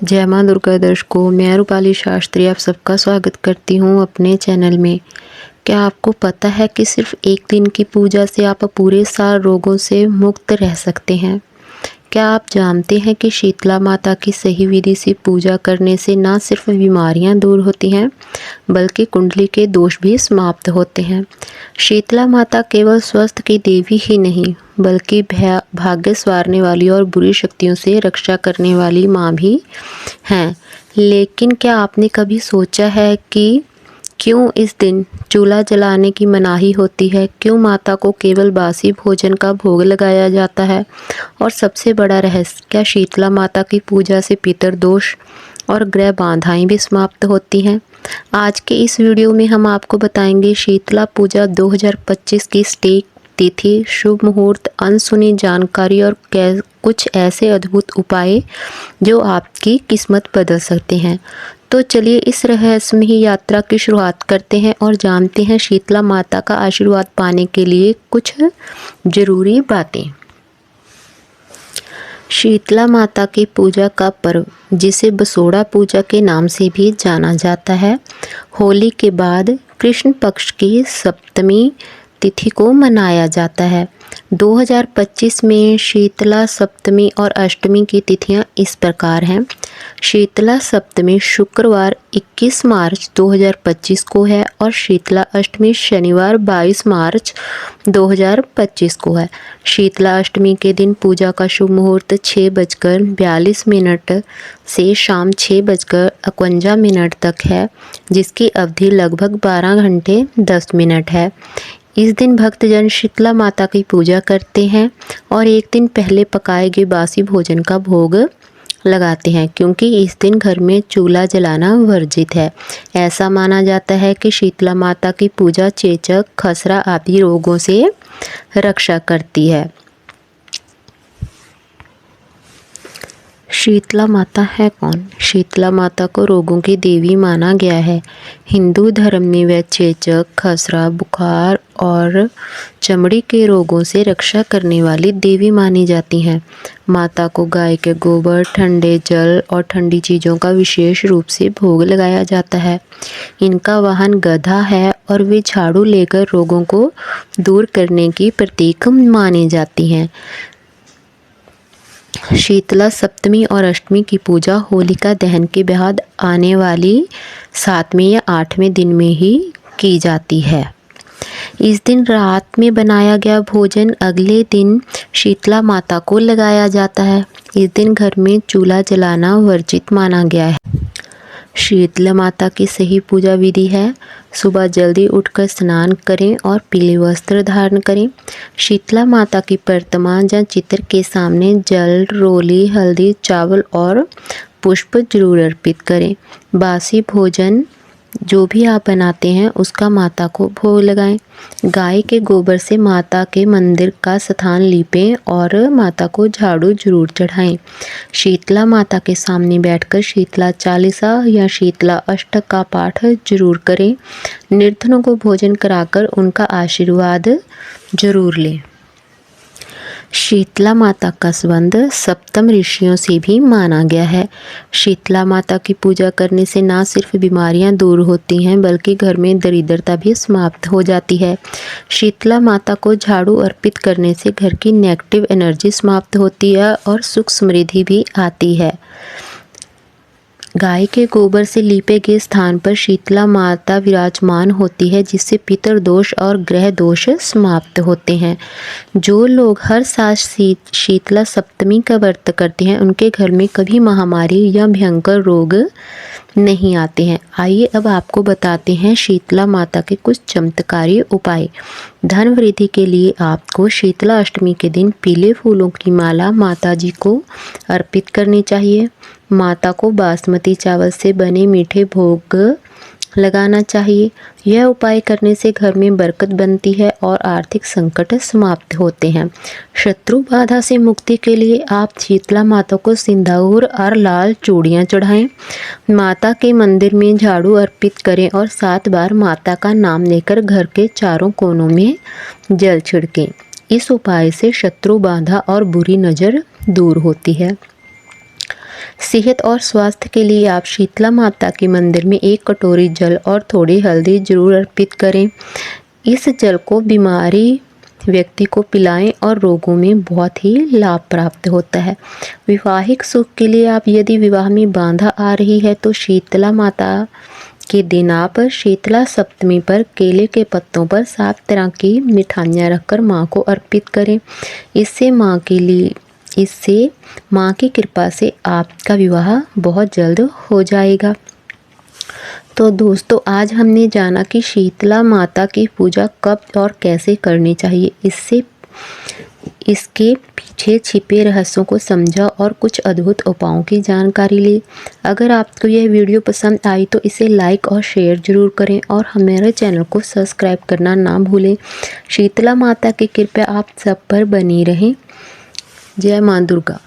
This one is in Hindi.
जय माँ दुर्गा दर्शकों, मैं रूपाली शास्त्री आप सबका स्वागत करती हूँ अपने चैनल में। क्या आपको पता है कि सिर्फ एक दिन की पूजा से आप पूरे साल रोगों से मुक्त रह सकते हैं? क्या आप जानते हैं कि शीतला माता की सही विधि से पूजा करने से न सिर्फ बीमारियां दूर होती हैं बल्कि कुंडली के दोष भी समाप्त होते हैं। शीतला माता केवल स्वस्थ की देवी ही नहीं बल्कि भाग्य संवारने वाली और बुरी शक्तियों से रक्षा करने वाली माँ भी हैं। लेकिन क्या आपने कभी सोचा है कि क्यों इस दिन चूल्हा जलाने की मनाही होती है? क्यों माता को केवल बासी भोजन का भोग लगाया जाता है? और सबसे बड़ा रहस्य, क्या शीतला माता की पूजा से पितर दोष और ग्रह बाधाएं भी समाप्त होती हैं? आज के इस वीडियो में हम आपको बताएंगे शीतला पूजा 2025 की सटीक तिथि, शुभ मुहूर्त, अनसुनी जानकारी और कुछ ऐसे अद्भुत उपाय जो आपकी किस्मत बदल सकते हैं। तो चलिए इस रहस्यमयी यात्रा की शुरुआत करते हैं और जानते हैं शीतला माता का आशीर्वाद पाने के लिए कुछ जरूरी बातें। शीतला माता की पूजा का पर्व, जिसे बसोड़ा पूजा के नाम से भी जाना जाता है, होली के बाद कृष्ण पक्ष की सप्तमी तिथि को मनाया जाता है। 2025 में शीतला सप्तमी और अष्टमी की तिथियां इस प्रकार हैं। शीतला सप्तमी शुक्रवार 21 मार्च 2025 को है और शीतला अष्टमी शनिवार 22 मार्च 2025 को है। शीतला अष्टमी के दिन पूजा का शुभ मुहूर्त 6:42 से शाम 6:51 तक है, जिसकी अवधि लगभग 12 घंटे 10 मिनट है। इस दिन भक्तजन शीतला माता की पूजा करते हैं और एक दिन पहले पकाए गए बासी भोजन का भोग लगाते हैं, क्योंकि इस दिन घर में चूल्हा जलाना वर्जित है। ऐसा माना जाता है कि शीतला माता की पूजा चेचक, खसरा आदि रोगों से रक्षा करती है। शीतला माता है कौन? शीतला माता को रोगों की देवी माना गया है। हिंदू धर्म में वह चेचक, खसरा, बुखार और चमड़ी के रोगों से रक्षा करने वाली देवी मानी जाती हैं। माता को गाय के गोबर, ठंडे जल और ठंडी चीज़ों का विशेष रूप से भोग लगाया जाता है। इनका वाहन गधा है और वे झाड़ू लेकर रोगों को दूर करने की प्रतीक मानी जाती हैं। शीतला सप्तमी और अष्टमी की पूजा होलिका दहन के बाद आने वाली 7वें या 8वें दिन में ही की जाती है। इस दिन रात में बनाया गया भोजन अगले दिन शीतला माता को लगाया जाता है। इस दिन घर में चूल्हा जलाना वर्जित माना गया है। शीतला माता की सही पूजा विधि है: सुबह जल्दी उठकर स्नान करें और पीले वस्त्र धारण करें। शीतला माता की प्रतिमा या चित्र के सामने जल, रोली, हल्दी, चावल और पुष्प जरूर अर्पित करें। बासी भोजन जो भी आप बनाते हैं उसका माता को भोग लगाएं। गाय के गोबर से माता के मंदिर का स्थान लीपें और माता को झाड़ू जरूर चढ़ाएं। शीतला माता के सामने बैठकर शीतला चालीसा या शीतला अष्टक का पाठ जरूर करें। निर्धनों को भोजन कराकर उनका आशीर्वाद जरूर लें। शीतला माता का संबंध सप्तम ऋषियों से भी माना गया है। शीतला माता की पूजा करने से न सिर्फ बीमारियां दूर होती हैं बल्कि घर में दरिद्रता भी समाप्त हो जाती है। शीतला माता को झाड़ू अर्पित करने से घर की नेगेटिव एनर्जी समाप्त होती है और सुख समृद्धि भी आती है। गाय के गोबर से लीपे गए स्थान पर शीतला माता विराजमान होती है, जिससे पितर दोष और ग्रह दोष समाप्त होते हैं। जो लोग हर साल शीतला सप्तमी का व्रत करते हैं उनके घर में कभी महामारी या भयंकर रोग नहीं आते हैं। आइए अब आपको बताते हैं शीतला माता के कुछ चमत्कारी उपाय। धन वृद्धि के लिए आपको शीतला अष्टमी के दिन पीले फूलों की माला माता जी को अर्पित करनी चाहिए। माता को बासमती चावल से बने मीठे भोग लगाना चाहिए। यह उपाय करने से घर में बरकत बनती है और आर्थिक संकट समाप्त होते हैं। शत्रु बाधा से मुक्ति के लिए आप शीतला माता को सिंदूर और लाल चूड़ियाँ चढ़ाएं। माता के मंदिर में झाड़ू अर्पित करें और 7 बार माता का नाम लेकर घर के चारों कोनों में जल छिड़कें। इस उपाय से शत्रु बाधा और बुरी नज़र दूर होती है। सेहत और स्वास्थ्य के लिए आप शीतला माता के मंदिर में 1 कटोरी जल और थोड़ी हल्दी जरूर अर्पित करें। इस जल को बीमारी व्यक्ति को पिलाएं और रोगों में बहुत ही लाभ प्राप्त होता है। वैवाहिक सुख के लिए आप यदि विवाह में बाधा आ रही है तो शीतला माता के दिन आप शीतला सप्तमी पर केले के पत्तों पर 7 तरह की मिठाइयाँ रखकर माँ को अर्पित करें। इससे माँ की कृपा से आपका विवाह बहुत जल्द हो जाएगा। तो दोस्तों, आज हमने जाना कि शीतला माता की पूजा कब और कैसे करनी चाहिए। इसके पीछे छिपे रहस्यों को समझा और कुछ अद्भुत उपायों की जानकारी ली। अगर आपको यह वीडियो पसंद आई तो इसे लाइक और शेयर ज़रूर करें और हमारे चैनल को सब्सक्राइब करना ना भूलें। शीतला माता की कृपा आप सब पर बनी रहे। जय माँ दुर्गा।